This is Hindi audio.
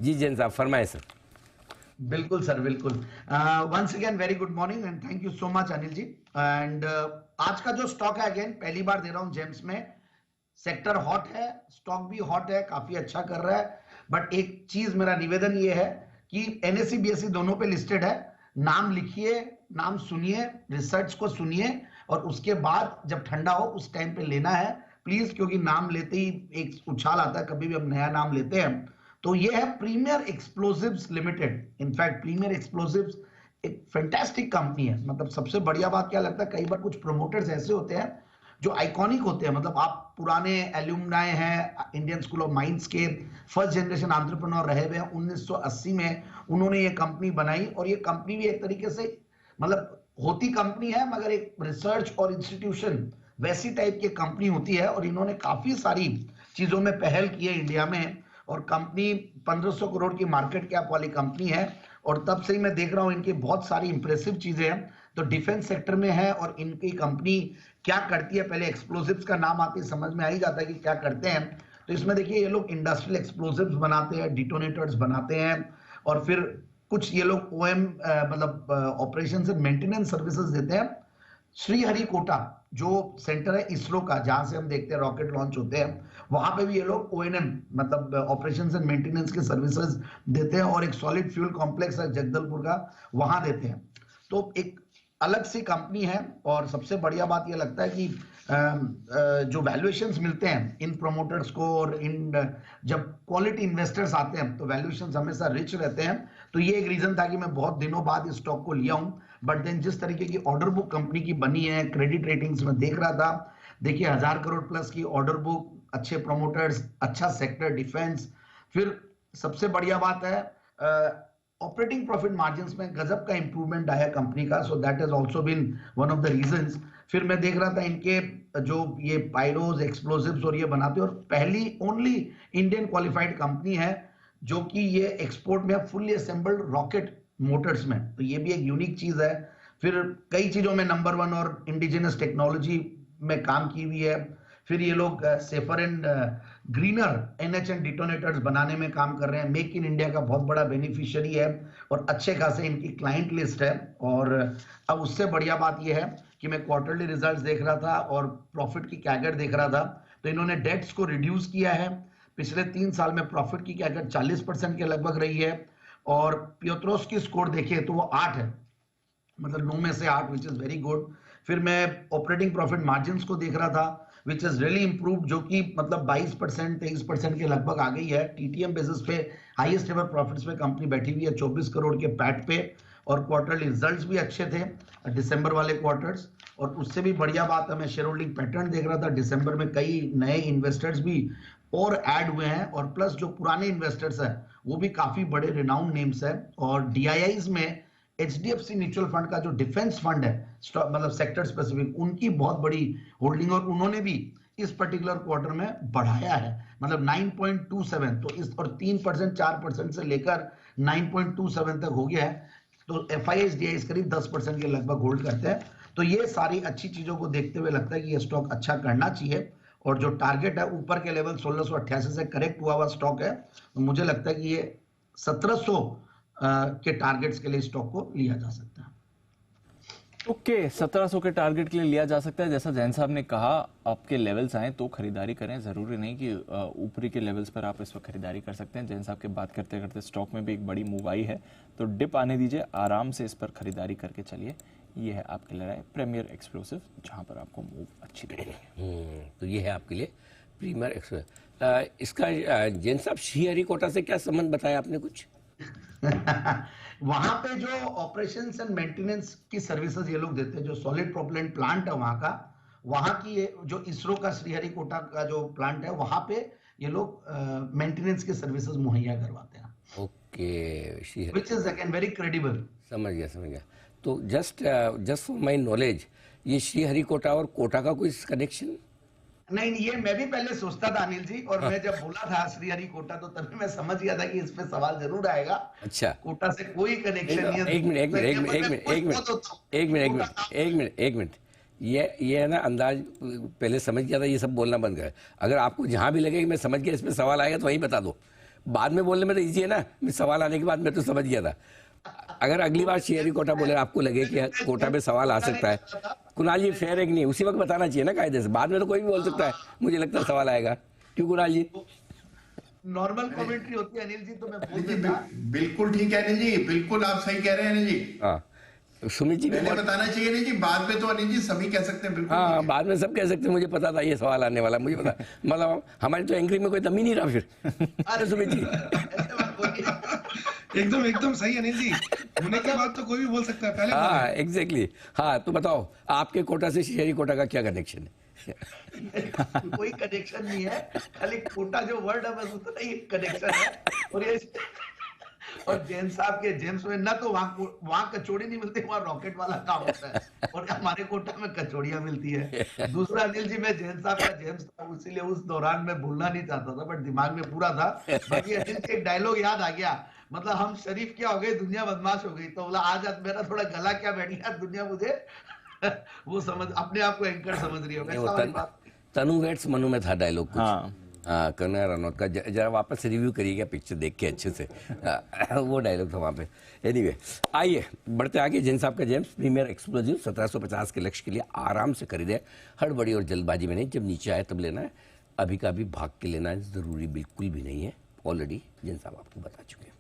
जी जैन साहब फरमाए सर। बिल्कुल सर, बिल्कुल। Once again very good morning and thank you so much Anil ji. And आज का जो स्टॉक है, अगेन पहली बार दे रहा हूं जेम्स में, सेक्टर हॉट है, स्टॉक भी हॉट है, काफी अच्छा कर रहा है। बट एक चीज मेरा निवेदन ये है कि एनएसई बीएसई दोनों पे लिस्टेड है, नाम लिखिए, नाम सुनिए, रिसर्च को सुनिए और उसके बाद जब ठंडा हो उस टाइम पे लेना है प्लीज, क्योंकि नाम लेते ही एक उछाल आता है, कभी भी हम नया नाम लेते हैं। तो ये है premier explosives limited. In fact premier explosives एक फैंटास्टिक कंपनी है। मतलब सबसे बढ़िया बात क्या लगता है, कई बार कुछ प्रोमोटर्स ऐसे होते हैं जो आइकॉनिक होते हैं। मतलब आप पुराने एल्यूमनाई हैं इंडियन स्कूल ऑफ माइंस के, फर्स्ट जनरेशन एंटरप्रेन्योर रहे हुए हैं। 1980 में उन्होंने ये कंपनी बनाई और ये कंपनी भी एक तरीके से मतलब होती कंपनी है मगर एक रिसर्च और इंस्टीट्यूशन वैसी टाइप की कंपनी होती है। और इन्होंने काफी सारी चीजों में पहल की है इंडिया में, और कंपनी 1500 करोड़ की मार्केट कैप वाली कंपनी है। और तब से ही मैं देख रहा हूं इनकी बहुत सारी इंप्रेसिव चीजें हैं। तो डिफेंस सेक्टर में है और इनकी कंपनी क्या करती है, पहले एक्सप्लोसिव्स का नाम आते ही समझ में आ ही जाता है कि क्या करते हैं। तो इसमें देखिए ये लोग इंडस्ट्रियल एक्सप्लोसिव्स बनाते हैं, डिटोनेटर्स बनाते हैं, और फिर कुछ ये लोग ओएम मतलब ऑपरेशंस एंड मेंटेनेंस सर्विसेज देते हैं। श्रीहरिकोटा जो सेंटर है इसरो का, जहां से हम देखते हैं रॉकेट लॉन्च होते हैं, वहां पे भी ये लोग ओएनएम मतलब ऑपरेशंस एंड मेंटेनेंस के सर्विसेज देते हैं। और एक सॉलिड फ्यूल कॉम्प्लेक्स है जगदलपुर का, वहां देते हैं। तो एक अलग सी कंपनी है। और सबसे बढ़िया बात ये लगता है कि जो वैल्यूएशंस मिलते हैं इन प्रोमोटर्स को, और इन जब क्वालिटी इन्वेस्टर्स आते हैं तो वैल्यूएशंस हमेशा रिच रहते हैं। तो ये एक रीजन था कि मैं बहुत दिनों बाद इस स्टॉक को लिया हूं। बट देन जिस तरीके की ऑर्डर बुक कंपनी की बनी है, क्रेडिट रेटिंग्स में देख रहा था, देखिए 1000 करोड़ प्लस की ऑर्डर बुक, अच्छे प्रोमोटर्स, अच्छा सेक्टर डिफेंस, फिर सबसे बढ़िया बात है ऑपरेटिंग प्रॉफिट मार्जिन्स में गजब का इंप्रूवमेंट आया कंपनी का। So that has also been one of the reasons. फिर मैं देख रहा था इनके जो ये पायरोज एक्सप्लोसिव्स और ये बनाते हैं, और पहली ओनली इंडियन क्वालिफाइड कंपनी है जो कि ये एक्सपोर्ट में फुल्ली असेंबल्ड रॉकेट मोटर्स में। तो ये भी एक यूनिक चीज है। फिर कई चीजों में नंबर वन और इंडिजिनस टेक्नोलॉजी में काम की हुई है। फिर ये लोग सेफर एंड ग्रीनर एनएचएन डिटोनेटर्स बनाने में काम कर रहे हैं। मेक इन इंडिया का बहुत बड़ा बेनिफिशियरी है और अच्छे खासे इनकी क्लाइंट लिस्ट है। और अब उससे बढ़िया बात यह है कि मैं क्वार्टरली रिजल्ट्स देख रहा था और प्रॉफिट की कैगर देख रहा था, तो इन्होंने डेट्स को रिड्यूस किया है। पिछले 3 साल में प्रॉफिट की कैगर 40% के लगभग रही है। और पियोत्रोस की स्कोर देखिए तो वो 8 है, मतलब 9 में से 8, विच इज वेरी गुड। फिर मैं ऑपरेटिंग प्रॉफिट मार्जिन्स को देख रहा था, विच इज रियली इंप्रूव, जो कि मतलब 22% 23% के लगभग आ गई है। टीटीएम बेसिस पे हाईएस्ट एवर प्रॉफिट्स पे कंपनी बैठी हुई है 24 करोड़ के पैट पे। और क्वार्टरली रिजल्ट्स भी अच्छे थे दिसंबर वाले क्वार्टर्स। और उससे भी बढ़िया बात है, मैं शेयर होल्डिंग पैटर्न देख रहा था, दिसंबर में कई नए इन्वेस्टर्स भी और ऐड हुए हैं, और प्लस जो पुराने इन्वेस्टर्स हैं वो भी काफी बड़े रिनाउंड नेम्स हैं। और डीआईआईज में एचडीएफसी म्यूचुअल फंड का जो डिफेंस फंड है, मतलब सेक्टर स्पेसिफिक, उनकी बहुत बड़ी होल्डिंग, और उन्होंने भी इस पर्टिकुलर क्वार्टर में बढ़ाया है, मतलब 9.27, तो इस और 3% 4% से लेकर 9.27 तक हो गया है। तो एफआईएस डीआईएस करीब 10% के लगभग होल्ड करते हैं। तो ये सारी अच्छी चीजों को देखते हुए लगता है कि ये स्टॉक अच्छा करना चाहिए। और जो टारगेट है ऊपर के लेवल 1688 से करेक्ट हुआ स्टॉक है, तो मुझे लगता है कि ये 1700 के टारगेट्स के लिए स्टॉक को लिया जा सकता है। ओके 1700 के टारगेट के लिए लिया जा सकता है। जैसा जैन साहब ने कहा, आपके लेवल्स आए तो खरीदारी करें, जरूरी नहीं कि ऊपरी के लेवल्स पर आप इस वक्त खरीदारी कर सकते हैं। जैन साहब की बात करते करते स्टॉक में भी एक बड़ी मूव आई है, तो डिप आने दीजिए, आराम से इस पर खरीदारी करके चलिए। ये है आपके लिए प्रीमियर एक्सप्लोसिव, जहां पर आपको मूव अच्छी लगेगी। तो ये है आपके लिए प्रीमियर एक्सप्लोसिव। इसका जैन साहब श्रीहरिकोटा से क्या संबंध बताया आपने कुछ? वहां पे जो ऑपरेशंस एंड मेंटेनेंस की सर्विसेज ये लोग देते हैं, जो सॉलिड प्रोपेलेंट प्लांट है वहां का, वहां की जो इसरो का श्रीहरिकोटा का जो प्लांट है, वहां पे ये लोग मेंटेनेंस की सर्विसेज मुहैया करवाते हैं। Okay, which is again very credible. समझ गया। तो जस्ट फॉर माय नॉलेज, ये श्रीहरिकोटा और कोटा का कोई कनेक्शन? नहीं, ये मैं भी पहले सोचता था अनिल जी, और मैं जब बोला था श्रीहरिकोटा तो तभी मैं समझ गया था कि इस पे सवाल जरूर आएगा। अच्छा, कोटा से कोई कनेक्शन नहीं है। एक मिनट, ये है ना अंदाज, पहले समझ गया था, ये सब बोलना बंद कर। अगर आपको जहां भी लगे कि मैं समझ गया इस पे सवाल आएगा तो वहीं बता दो, बाद में बोलने में तो इजी है ना, मैं सवाल आने के बाद मैं तो समझ गया था। अगर अगली बार शेयर ही कोटा बोले आपको लगे कि कोटा पे सवाल आ सकता है, कुणाल जी फेयर है कि नहीं, उसी वक्त बताना चाहिए ना कायदे से। बाद में तो कोई भी बोल सकता है मुझे लगता है सवाल आएगा। क्यों कुणाल जी? नॉर्मल कमेंट्री होती है अनिल जी, तो मैं बोल अनिल जी देता। बिल्कुल ठीक है अनिल जी, बिल्कुल आप सही कह रहे हैं अनिल जी। हाँ सुमित जी भी पहले बताना चाहिए अनिल जी, बाद में तो अनिल जी सभी कह सकते हैं, बिल्कुल हाँ ठीक है। बाद में सब कह सकते हैं मुझे पता था ये सवाल आने वाला, मुझे पता। मतलब हमारी तो एंकरिंग में कोई दम ही नहीं रहा फिर। अरे सुमित जी ऐसे मत बोलिए। एकदम एकदम सही अनिल जी, होने के बाद तो कोई भी बोल सकता है, पहले बोल हाँ रहे हैं। एग्जैक्टली। हाँ तो बताओ आपके कोटा से शहरी कोटा का क्या कनेक्शन है? कोई कनेक्शन नहीं है, खाली कोटा जो वर्ड है बस उतना ही कनेक्शन है। और ये और जेम्स साहब के जेम्स में ना तो वहां कचौड़ी नहीं मिलती, वहां रॉकेट वाला काम होता है, और हमारे कोटा में कचौड़ियां मिलती है। दूसरा अनिल जी, मैं जेम्स साहब का जेम्स था, इसीलिए उस दौरान मैं भूलना नहीं चाहता था, बट दिमाग में पूरा था। बाकी अनिल जी एक डायलॉग याद आ गया, मतलब हम शरीफ क्या हो गए, दुनिया बदमाश हो गई। तो बोला आज मेरा थोड़ा गला क्या बैठ गया, दुनिया मुझे वो समझ अपने आप को एंकर समझ रही हो, नहीं, वैसा वो वाली बात। तनु वेट्स मनु में था डायलॉग कुछ। हाँ। हाँ कंगना रनौत का जरा वापस रिव्यू करिएगा पिक्चर देख के अच्छे से। वो डायलॉग था वहाँ पे। एनीवे आइए बढ़ते आगे। जैन साहब का जेम्स प्रीमियर एक्सप्लोजिव 1750 के लक्ष्य के लिए आराम से खरीदे, हड़बड़ी और जल्दबाजी में नहीं। जब नीचे आए तब लेना है, अभी का अभी भाग के लेना ज़रूरी बिल्कुल भी नहीं है। ऑलरेडी जैन साहब आपको बता चुके हैं।